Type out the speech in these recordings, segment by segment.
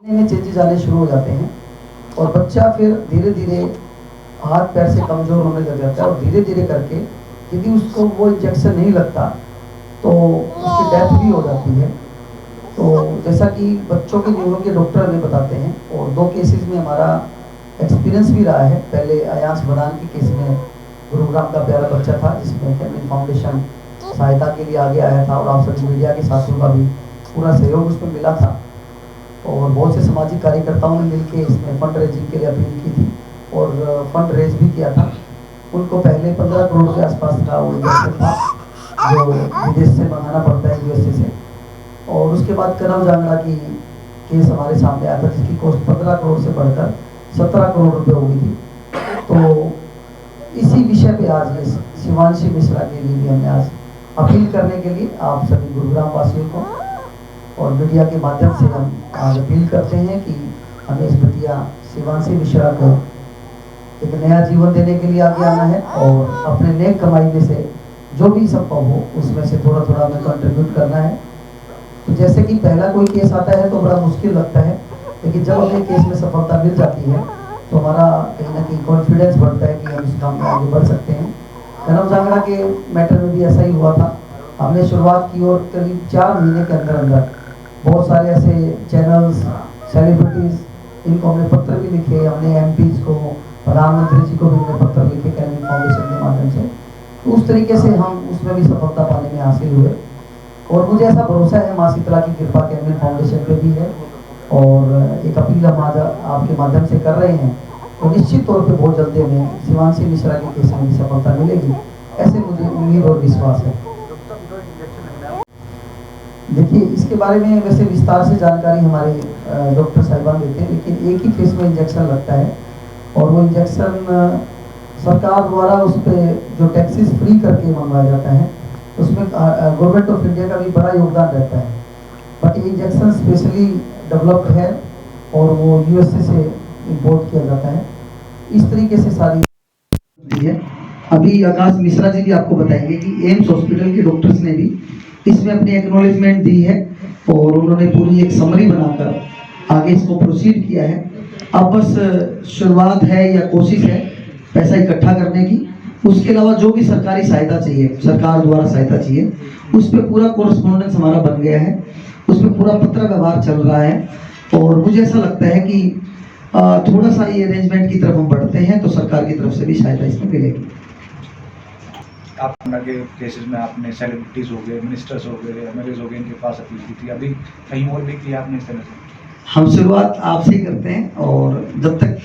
में चेंजेस आने शुरू हो जाते हैं और बच्चा फिर धीरे धीरे हाथ पैर से कमज़ोर होने लग जाता है और धीरे धीरे करके यदि उसको वो इंजेक्शन नहीं लगता तो उसकी डेथ भी हो जाती है। तो जैसा कि बच्चों के न्यूरो के डॉक्टर हमें बताते हैं और 2 केसेस में हमारा एक्सपीरियंस भी रहा है। पहले अयांश बदान के केस में गुरुग्राम का प्यारा बच्चा था जिसमें कैमिल फाउंडेशन सहायता के लिए आगे आया था और आप सभी मीडिया के साथियों का भी पूरा सहयोग उसमें मिला था और बहुत से सामाजिक कार्यकर्ताओं ने मिलकर इसमें फंड रेजिंग के लिए अपील की थी और फंड रेज भी किया था। उनको पहले 15 करोड़ के आसपास का वो इंजेक्शन था जो विदेश से मंगाना पड़ता है, यूएसए से। और उसके बाद कनव जांगड़ा की केस हमारे सामने आया था जिसकी कॉस्ट 15 करोड़ से बढ़कर 17 करोड़ रुपए हो गई थी। तो इसी विषय पे आज ये शिवांशी मिश्रा के लिए भी हमने आज अपील करने के लिए आप सभी गुरुग्राम वासियों को और मीडिया के माध्यम से हम आज अपील करते हैं कि हमें इस बिटिया शिवांशी मिश्रा को एक नया जीवन देने के लिए आगे आना है और अपने नेक कमाई में से जो भी संभव हो उसमें से थोड़ा थोड़ा हमें कंट्रीब्यूट करना है। तो जैसे कि पहला कोई केस आता है तो बड़ा मुश्किल लगता है, लेकिन जब हमें केस में सफलता मिल जाती है तो हमारा कहीं ना कहीं कॉन्फिडेंस बढ़ता है कि हम इस काम में आगे बढ़ सकते हैं। कनव जांगड़ा के मैटर में भी ऐसा ही हुआ था। हमने शुरुआत की और करीब 4 महीने के अंदर अंदर बहुत सारे ऐसे चैनल्स, सेलिब्रिटीज़, इनको हमने पत्र भी लिखे, हमने एमपीज़ को, प्रधानमंत्री जी को भी हमने पत्र लिखे कैमिल फाउंडेशन के माध्यम से। तो उस तरीके से हम उसमें भी सफलता पाने में हासिल हुए और मुझे ऐसा भरोसा है माँ शीतला की कृपा कैमिल फाउंडेशन पे भी है और एक अपील हम आज आपके माध्यम से कर रहे हैं तो निश्चित तौर पे बहुत जल्दी हमें शिवांशी मिश्रा के केस में भी सफलता मिलेगी, ऐसे मुझे उम्मीद और विश्वास है। देखिए, इसके बारे में वैसे विस्तार से जानकारी हमारे डॉक्टर साहिबान देते हैं, लेकिन एक ही फेस में इंजेक्शन लगता है और वो इंजेक्शन सरकार द्वारा उस पर जो टैक्सेस फ्री करके मंगवाया जाता है उसमें गवर्नमेंट ऑफ इंडिया का भी बड़ा योगदान रहता है। बट ये इंजेक्शन स्पेशली डेवलप्ड है और वो यूएसए से इंपोर्ट किया जाता है। इस तरीके से सारी है। अभी आकाश मिश्रा जी भी आपको बताएंगे कि एम्स हॉस्पिटल के डॉक्टर्स ने भी इसमें अपनी एक्नॉलेजमेंट दी है और उन्होंने पूरी एक समरी बनाकर आगे इसको प्रोसीड किया है। अब बस शुरुआत है या कोशिश है पैसा इकट्ठा करने की। उसके अलावा जो भी सरकारी सहायता चाहिए, सरकार द्वारा सहायता चाहिए, उस पर पूरा कोरस्पॉन्डेंस हमारा बन गया है, उस पर पूरा पत्र व्यवहार चल रहा है और मुझे ऐसा लगता है कि थोड़ा सा ये अरेंजमेंट की तरफ हम बढ़ते हैं तो सरकार की तरफ से भी सहायता इसमें मिलेगी। आप के केसेस में आपने सेलिब्रिटीज हो गए, मिनिस्टर्स हो गए, एमएलएज हो गए, इनके पास अपील की थी, अभी कहीं और भी किया आपने इस तरह से? हम शुरुआत आपसे ही करते हैं और जब तक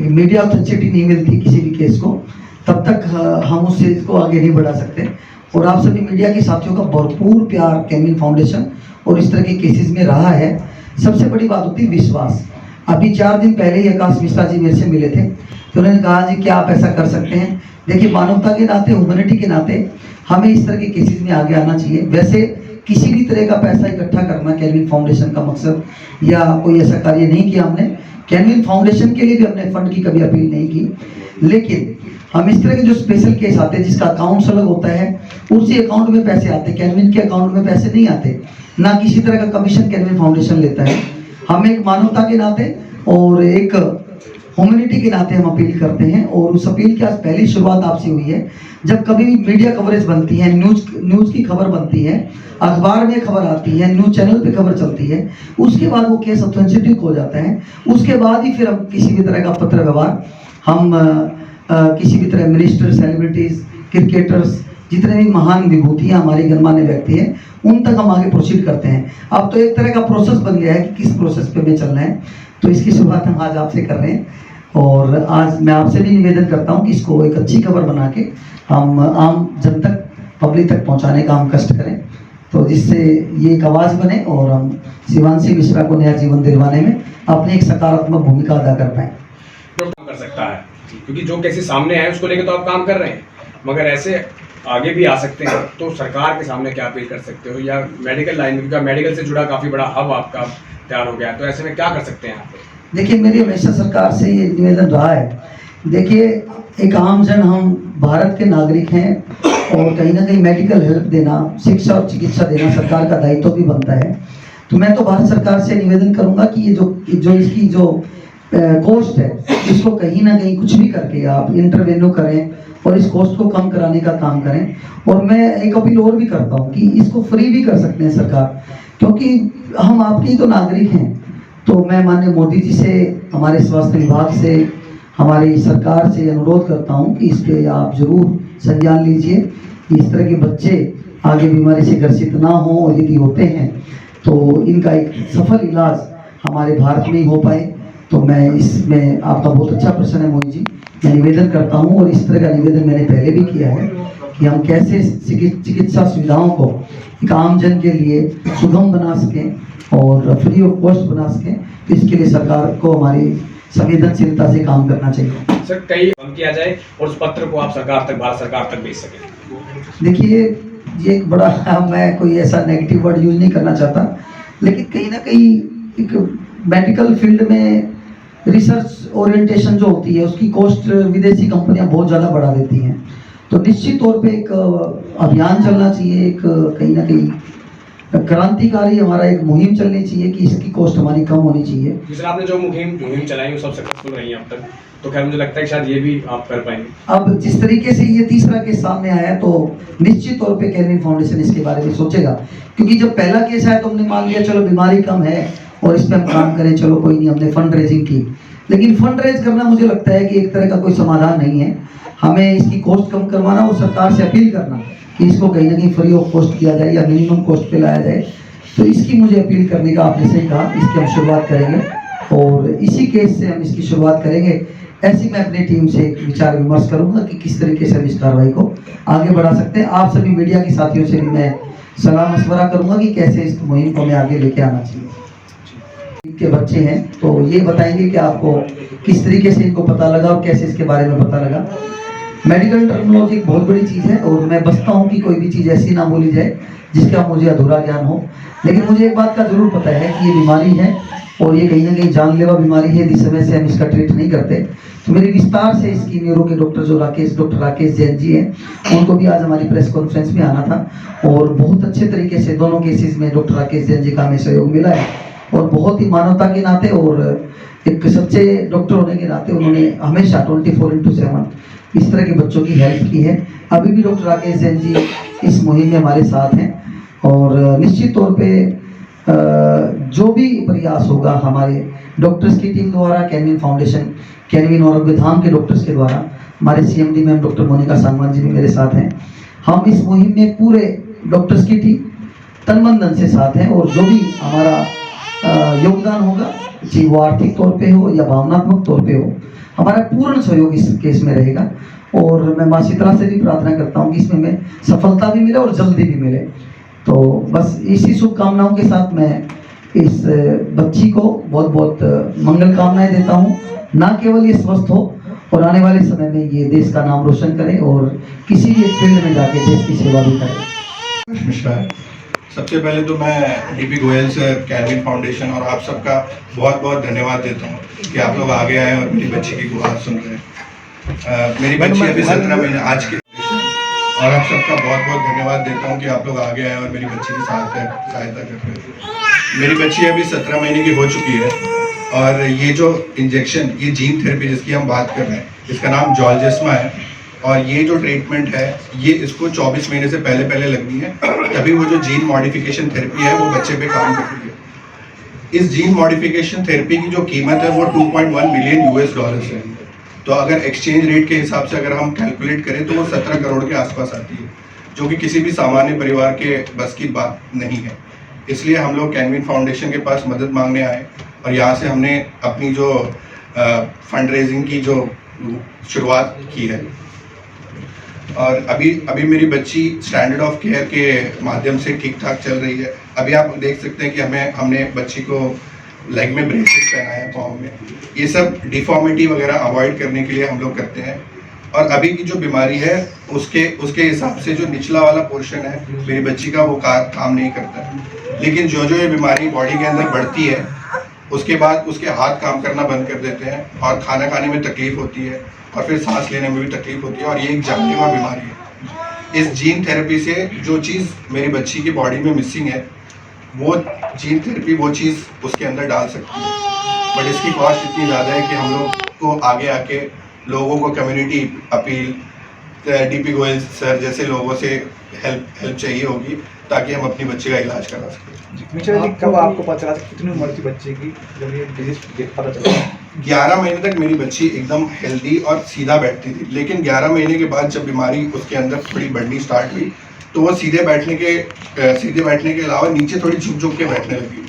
मीडिया ऑथेंटिसिटी नहीं मिलती किसी भी केस को तब तक हम उस चीज़ को आगे नहीं बढ़ा सकते। और आप सभी मीडिया के साथियों का भरपूर प्यार कैमिल फाउंडेशन और इस तरह के केसेस में रहा है। सबसे बड़ी बात होती है विश्वास। अभी 4 दिन पहले ही आकाश मिश्रा जी मेरे से मिले थे तो उन्होंने कहा जी क्या आप ऐसा कर सकते हैं। देखिए, मानवता के नाते, ह्यूमैनिटी के नाते हमें इस तरह के केसेस में आगे आना चाहिए। वैसे किसी भी तरह का पैसा इकट्ठा करना कैमिल फाउंडेशन का मकसद या कोई ऐसा कार्य नहीं किया हमने। कैमिल फाउंडेशन के लिए भी हमने फंड की कभी अपील नहीं की, लेकिन हम इस तरह के जो स्पेशल केस आते हैं जिसका अकाउंट अलग होता है उसी अकाउंट में पैसे आते हैं, कैमिल के अकाउंट में पैसे नहीं आते, ना किसी तरह का कमीशन कैमिल फाउंडेशन लेता है। हम एक मानवता के नाते और एक ह्यूमैनिटी के नाते हम अपील करते हैं और उस अपील की आज पहली शुरुआत आपसे हुई है। जब कभी भी मीडिया कवरेज बनती है, न्यूज़ की खबर बनती है, अखबार में खबर आती है, न्यूज़ चैनल पे खबर चलती है, उसके बाद वो केस ऑथेंटिक हो जाता है। उसके बाद ही फिर हम किसी भी तरह का पत्र व्यवहार हम किसी भी तरह मिनिस्टर, सेलिब्रिटीज़, क्रिकेटर्स, जितने भी महान विभूतियाँ हमारी गणमान्य व्यक्ति हैं उन तक हम आगे प्रोसीड करते हैं। अब तो एक तरह का प्रोसेस बन गया है कि किस प्रोसेस पे हमें चलना है, तो इसकी शुरुआत हम आज आपसे कर रहे हैं और आज मैं आपसे भी निवेदन करता हूं कि इसको एक अच्छी खबर बना के हम आम जन तक, पब्लिक तक पहुंचाने का हम कष्ट करें, तो जिससे ये एक आवाज़ बने और हम शिवांशी मिश्रा को नया जीवन दिलवाने में अपनी एक सकारात्मक भूमिका अदा कर पाएँ। काम कर सकता है क्योंकि जो केसेस सामने आए उसको लेकर तो आप काम कर रहे हैं, मगर ऐसे आगे भी आ सकते हैं। तो सरकार के सामने क्या अपील कर सकते हो या मेडिकल लाइन में, क्योंकि मेडिकल से जुड़ा काफ़ी बड़ा हब आपका तैयार हो गया है, तो ऐसे में क्या कर सकते हैं आप? देखिए, मेरी हमेशा सरकार से ये निवेदन रहा है। देखिए, एक आम जन हम भारत के नागरिक हैं और कहीं ना कहीं मेडिकल हेल्प देना, शिक्षा और चिकित्सा देना सरकार का दायित्व भी बनता है। तो मैं तो भारत सरकार से निवेदन करूंगा कि ये जो इसकी जो कॉस्ट है, इसको कहीं ना कहीं कुछ भी करके आप इंटरवेन्यू करें और इस कॉस्ट को कम कराने का काम करें। और मैं एक अपील और भी करता हूँ कि इसको फ्री भी कर सकते हैं सरकार, क्योंकि हम आपके ही तो नागरिक हैं। तो मैं माननीय मोदी जी से, हमारे स्वास्थ्य विभाग से, हमारी सरकार से अनुरोध करता हूँ कि इस पे आप जरूर संज्ञान लीजिए कि इस तरह के बच्चे आगे बीमारी से ग्रसित ना हो, और यदि होते हैं तो इनका एक सफल इलाज हमारे भारत में ही हो पाए। तो मैं इसमें आपका बहुत अच्छा प्रश्न है मोदी जी, मैं निवेदन करता हूँ, और इस तरह का निवेदन मैंने पहले भी किया है कि हम कैसे चिकित्सा सुविधाओं को एक आम जन के लिए सुगम बना सकें और फ्री ऑफ कॉस्ट बना सकें। तो इसके लिए सरकार को हमारी संवेदनशीलता से काम करना चाहिए। सर, कई काम किया जाए और उस पत्र को आप सरकार तक, भारत सरकार तक भेज सकें। देखिए, ये एक बड़ा, मैं कोई ऐसा नेगेटिव वर्ड यूज नहीं करना चाहता, लेकिन कहीं ना कहीं एक मेडिकल फील्ड में रिसर्च ओरिएंटेशन जो होती है, उसकी कॉस्ट विदेशी कंपनियां बहुत ज़्यादा बढ़ा देती हैं। तो निश्चित तौर पे एक अभियान चलना चाहिए, एक कहीं ना कहीं क्रांतिकारी हमारा एक मुहिम चलनी चाहिए कि इसकी कॉस्ट हमारी कम होनी चाहिए। सर, आपने जो मुहिम चलाई वो सब सक्सेसफुल रही है अब तक, तो खैर मुझे लगता है कि शायद ये भी आप कर पाएंगे। अब जिस तरीके से ये तीसरा केस सामने आया, तो निश्चित तौर पे कैनविन फाउंडेशन इसके बारे में सोचेगा, क्योंकि जब पहला केस आया तो हमने मान लिया चलो बीमारी कम है और इस पर हम काम करें, चलो कोई नहीं, हमने फंड रेजिंग की। लेकिन फंड रेज करना मुझे लगता है कि एक तरह का कोई समाधान नहीं है। हमें इसकी कॉस्ट कम करवाना और सरकार से अपील करना कि इसको कहीं ना कहीं फ्री ऑफ कॉस्ट किया जाए या मिनिमम कॉस्ट पे लाया जाए। तो इसकी मुझे अपील करने का आपने सही कहा, इसकी हम शुरुआत करेंगे और इसी केस से हम इसकी शुरुआत करेंगे। ऐसी मैं अपनी टीम से विचार विमर्श करूंगा कि किस तरीके से हम इस कार्रवाई को आगे बढ़ा सकते हैं। आप सभी मीडिया के साथियों से भी मैं सलाह मशवरा करूंगा कि कैसे इस मुहिम को हमें आगे लेके आना चाहिए। इनके बच्चे हैं तो ये बताएंगे कि आपको किस तरीके से इनको पता लगा और कैसे इसके बारे में पता लगा। मेडिकल टर्मिनोलॉजी एक बहुत बड़ी चीज़ है और मैं बचता हूँ कि कोई भी चीज़ ऐसी ना बोली जाए जिसका मुझे अधूरा ज्ञान हो। लेकिन मुझे एक बात का जरूर पता है कि ये बीमारी है और ये कहीं ना कहीं जानलेवा बीमारी है यदि समय से हम इसका ट्रीट नहीं करते। तो मेरी विस्तार से इसकी न्यूरो के डॉक्टर जो डॉक्टर राकेश जैन जी हैं, उनको भी आज हमारी प्रेस कॉन्फ्रेंस में आना था और बहुत अच्छे तरीके से दोनों केसेस में डॉक्टर राकेश जैन जी का हमें सहयोग मिला है और बहुत ही मानवता के नाते और एक सच्चे डॉक्टर होने के नाते उन्होंने हमेशा 24/7 इस तरह के बच्चों की हेल्प की है। अभी भी डॉक्टर राकेश जैन जी इस मुहिम में हमारे साथ हैं और निश्चित तौर पे जो भी प्रयास होगा हमारे डॉक्टर्स की टीम द्वारा, कैनविन फाउंडेशन, कैनविन और धाम के डॉक्टर्स के द्वारा, हमारे CMD ma'am doctor Monika Sangwan ji भी मेरे साथ हैं। हम इस मुहिम में पूरे डॉक्टर्स की टीम तन मन धन से साथ हैं और जो भी हमारा योगदान होगा, चाहे वो आर्थिक तौर पे हो या भावनात्मक तौर पे हो, हमारा पूर्ण सहयोग इस केस में रहेगा। और मैं माँ शीतला से भी प्रार्थना करता हूँ कि इसमें हमें सफलता भी मिले और जल्दी भी मिले। तो बस इसी शुभकामनाओं के साथ मैं इस बच्ची को बहुत बहुत मंगल कामनाएं देता हूँ। ना केवल ये स्वस्थ हो और आने वाले समय में ये देश का नाम रोशन करे और किसी भी एक फील्ड में जाके देश की सेवा भी करे। मिश्रा, सबसे पहले तो मैं DP Goyal sir, Canwin foundation और आप सबका बहुत बहुत धन्यवाद देता हूँ कि आप लोग आगे आए और मेरी बच्ची की गुहार सुन रहे हैं। मेरी बच्ची अभी 17 महीने आज के, और आप सबका बहुत बहुत धन्यवाद देता हूँ कि आप लोग आगे आए और मेरी बच्ची की सहायता कर रहे हैं। मेरी बच्ची अभी 17 महीने की हो चुकी है और ये जो इंजेक्शन, ये जीन थेरेपी जिसकी हम बात कर रहे हैं, इसका नाम जॉल्जेस्मा है और ये जो ट्रीटमेंट है ये इसको 24 महीने से पहले लगनी है, तभी वो जो जीन मॉडिफिकेशन थेरेपी है वो बच्चे पे काम कर रही है। इस जीन मॉडिफिकेशन थेरेपी की जो कीमत है वो $2.1 बिलियन है। तो अगर एक्सचेंज रेट के हिसाब से अगर हम कैलकुलेट करें तो वो 17 करोड़ के आसपास आती है, जो कि किसी भी सामान्य परिवार के बस की बात नहीं है। इसलिए हम लोग कैनविन फाउंडेशन के पास मदद मांगने आए और यहाँ से हमने अपनी जो फंड रेजिंग की जो शुरुआत की है। और अभी मेरी बच्ची स्टैंडर्ड ऑफ केयर के माध्यम से ठीक ठाक चल रही है। अभी आप देख सकते हैं कि हमने बच्ची को लेग में ब्रेसेस पहनाए हैं, पाँव में। ये सब डिफॉर्मिटी वगैरह अवॉइड करने के लिए हम लोग करते हैं। और अभी की जो बीमारी है उसके हिसाब से जो निचला वाला पोर्शन है मेरी बच्ची का वो काम नहीं करता है। लेकिन जो ये बीमारी बॉडी के अंदर बढ़ती है उसके बाद उसके हाथ काम करना बंद कर देते हैं और खाना खाने में तकलीफ होती है और फिर सांस लेने में भी तकलीफ होती है और ये एक जानलेवा बीमारी है। इस जीन थेरेपी से जो चीज़ मेरी बच्ची की बॉडी में मिसिंग है वो जीन थेरेपी वो चीज़ उसके अंदर डाल सकती है, बट इसकी कॉस्ट इतनी ज़्यादा है कि हम लोग को आगे आके लोगों को community appeal, DP Goyal sir जैसे लोगों से हेल्प चाहिए होगी ताकि हम अपनी बच्चे का इलाज करा सकें। मिश्रा जी, कब आपको पता चला था, कितनी उम्र थी बच्चे की जब ये डिजीज पता चला? 11 महीने तक मेरी बच्ची एकदम हेल्दी और सीधा बैठती थी, लेकिन 11 महीने के बाद जब बीमारी उसके अंदर थोड़ी बढ़नी स्टार्ट हुई तो वो सीधे बैठने के अलावा नीचे थोड़ी झुक के बैठने लगी।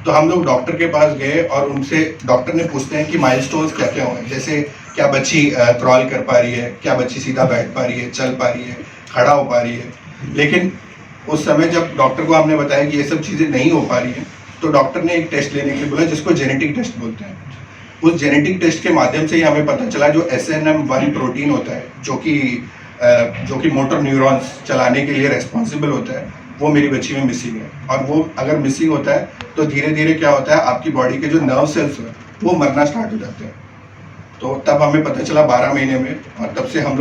तो हम लोग डॉक्टर के पास गए और उनसे डॉक्टर ने पूछते हैं कि माइलस्टोन्स क्या क्या हुए, जैसे क्या बच्ची क्रॉल कर पा रही है, क्या बच्ची सीधा बैठ पा रही है, चल पा रही है, खड़ा हो पा रही है। लेकिन उस समय जब डॉक्टर को हमने बताया कि ये सब चीज़ें नहीं हो पा रही हैं, तो डॉक्टर ने एक टेस्ट लेने के लिए बोला जिसको जेनेटिक टेस्ट बोलते हैं। उस जेनेटिक टेस्ट के माध्यम से ही हमें पता चला जो SNM1 प्रोटीन होता है जो कि मोटर न्यूरॉन्स चलाने के लिए रेस्पॉन्सिबल होता है, वो मेरी बच्ची में मिसिंग है। और वो अगर मिसिंग होता है तो धीरे धीरे क्या होता है, आपकी बॉडी के जो नर्व सेल्स हैं वो मरना स्टार्ट हो जाते हैं। तो तब हमें पता चला 12 महीने में, और तब से हम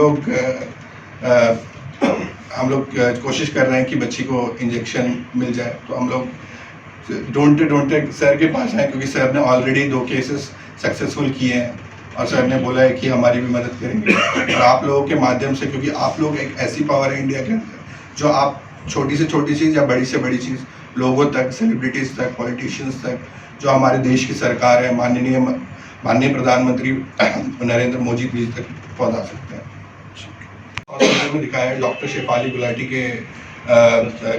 लोग कोशिश कर रहे हैं कि बच्ची को इंजेक्शन मिल जाए। तो हम लोग ढूंढते सर के पास आए, क्योंकि सर ने ऑलरेडी 2 केसेस सक्सेसफुल किए हैं और सर ने बोला है कि हमारी भी मदद करेंगे। और आप लोगों के माध्यम से, क्योंकि आप लोग एक ऐसी पावर है इंडिया के अंदर जो आप छोटी से छोटी चीज़ या बड़ी से बड़ी चीज़ लोगों तक, सेलिब्रिटीज़ तक, पॉलिटिशियंस तक, जो हमारे देश की सरकार है, माननीय प्रधानमंत्री नरेंद्र मोदी जी तक पहुँचा सकते हैं। हॉस्पिटल में दिखाया है डॉक्टर शेफाली गुलाटी के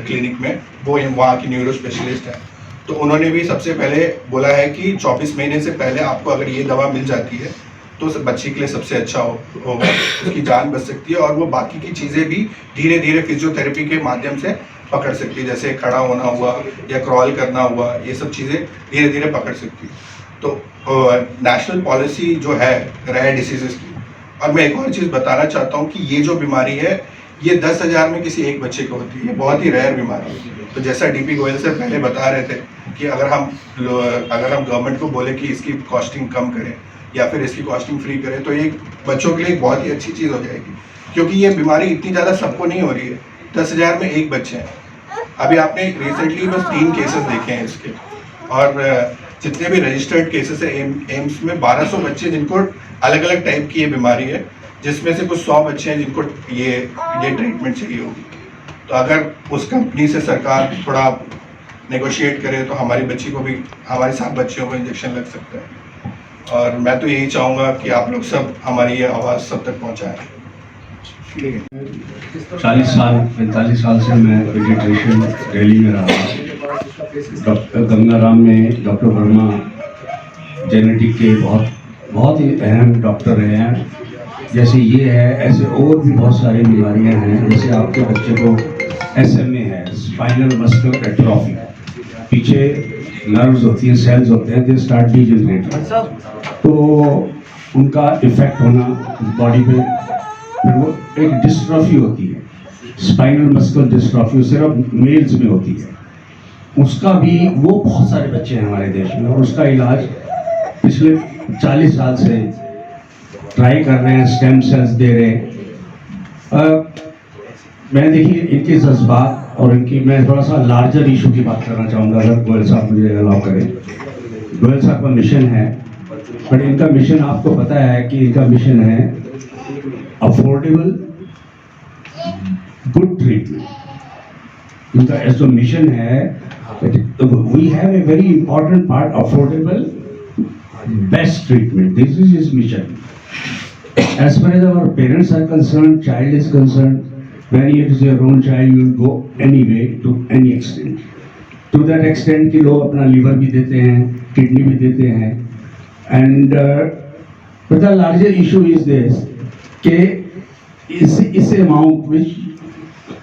क्लिनिक में, वो वहाँ की न्यूरो स्पेशलिस्ट है। तो उन्होंने भी सबसे पहले बोला है कि 24 महीने से पहले आपको अगर ये दवा मिल जाती है तो बच्ची के लिए सबसे अच्छा होगा, उसकी जान बच सकती है और वो बाकी की चीज़ें भी धीरे धीरे फिजियोथेरेपी के माध्यम से पकड़ सकती है, जैसे खड़ा होना हुआ या क्रॉल करना हुआ, ये सब चीज़ें धीरे धीरे पकड़ सकती है। तो नेशनल पॉलिसी जो है रेयर डिसीजेस की, और मैं एक और चीज़ बताना चाहता हूँ कि ये जो बीमारी है ये 10,000 में किसी एक बच्चे को होती है, ये बहुत ही रेयर बीमारी है। तो जैसा डीपी गोयल सर पहले बता रहे थे कि अगर हम गवर्नमेंट को बोले कि इसकी कॉस्टिंग कम करें या फिर इसकी कॉस्टिंग फ्री करें, तो ये बच्चों के लिए एक बहुत ही अच्छी चीज़ हो जाएगी, क्योंकि ये बीमारी इतनी ज़्यादा सबको नहीं हो रही है। 10,000 में एक बच्चे हैं। अभी आपने रिसेंटली बस 3 केसेस देखे हैं इसके, और जितने भी रजिस्टर्ड केसेस है एम्स में 1200 बच्चे जिनको अलग अलग टाइप की ये बीमारी है, जिसमें से कुछ 100 बच्चे हैं जिनको ये ट्रीटमेंट चाहिए होगी। तो अगर उस कंपनी से सरकार थोड़ा नेगोशिएट करे तो हमारी बच्ची को भी, हमारी 7 बच्चियों को इंजेक्शन लग सकता है। और मैं तो यही चाहूँगा कि आप लोग सब हमारी ये आवाज़ सब तक पहुँचाएं। 40 साल 45 साल से मैं पेडियाट्रिशियन दिल्ली में रहा हूँ। डॉक्टर गंगाराम में डॉक्टर वर्मा जेनेटिक के बहुत ही अहम डॉक्टर रहे हैं। जैसे ये है, ऐसे और भी बहुत सारी बीमारियां हैं। जैसे आपके बच्चे को SMA है, स्पाइनल मस्कुलर एट्रोफी, पीछे नर्व्स होती हैं, सेल्स होते हैं, दे स्टार्ट डीजनरेटिंग, तो उनका इफेक्ट होना बॉडी पे, फिर वो एक डिस्ट्रॉफी होती है, स्पाइनल मस्कुलर डिस्ट्रॉफी, सिर्फ मेल्स में होती है। उसका भी वो बहुत सारे बच्चे हैं हमारे देश में, और उसका इलाज पिछले 40 साल से ट्राई कर रहे हैं, स्टेम सेल्स दे रहे हैं। मैं देखिए इनके जज्बात और इनकी, मैं थोड़ा सा लार्जर इशू की बात करना चाहूँगा, अगर गोयल साहब मुझे अलाउ करें। गोयल साहब का मिशन है, बट इनका मिशन आपको पता है कि इनका मिशन है अफोर्डेबल गुड ट्रीटमेंट। इनका जो मिशन है, we have a very important part, affordable best treatment. This is his mission. As far as our parents are concerned, child is concerned, when it is your own child, you will go anyway to any extent. To that extent कि लोग अपना liver भी देते हैं, kidney भी देते हैं, and but the larger issue is this कि इस amount which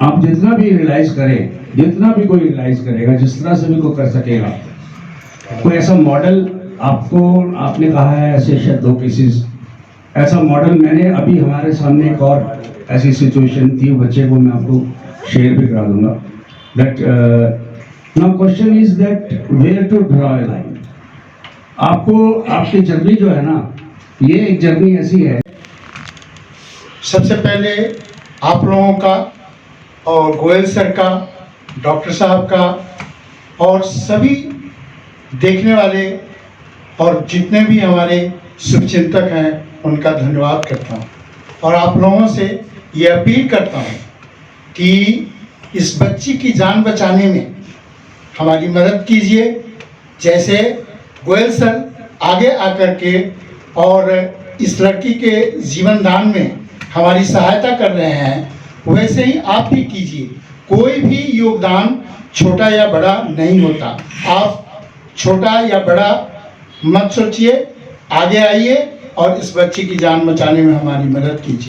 आप जितना भी रियलाइज करें, जितना भी कोई रियलाइज करेगा, जिस तरह से भी कोई कर सकेगा, कोई ऐसा मॉडल आपने कहा है ऐसे शायद 2 केसेस, ऐसा मॉडल मैंने अभी हमारे सामने एक और ऐसी सिचुएशन थी, बच्चे को मैं आपको शेयर भी करा दूंगा। That now question is that where to draw a line. आपको आपकी जर्नी जो है ना, ये एक जर्नी ऐसी है। सबसे पहले आप लोगों का और गोयल सर का, डॉक्टर साहब का और सभी देखने वाले और जितने भी हमारे शुभचिंतक हैं उनका धन्यवाद करता हूँ और आप लोगों से ये अपील करता हूँ कि इस बच्ची की जान बचाने में हमारी मदद कीजिए। जैसे गोयल सर आगे आकर के और इस लड़की के जीवन दान में हमारी सहायता कर रहे हैं वैसे ही आप भी कीजिए। कोई भी योगदान छोटा या बड़ा नहीं होता। आप छोटा या बड़ा मत सोचिए, आगे आइए और इस बच्ची की जान बचाने में हमारी मदद कीजिए।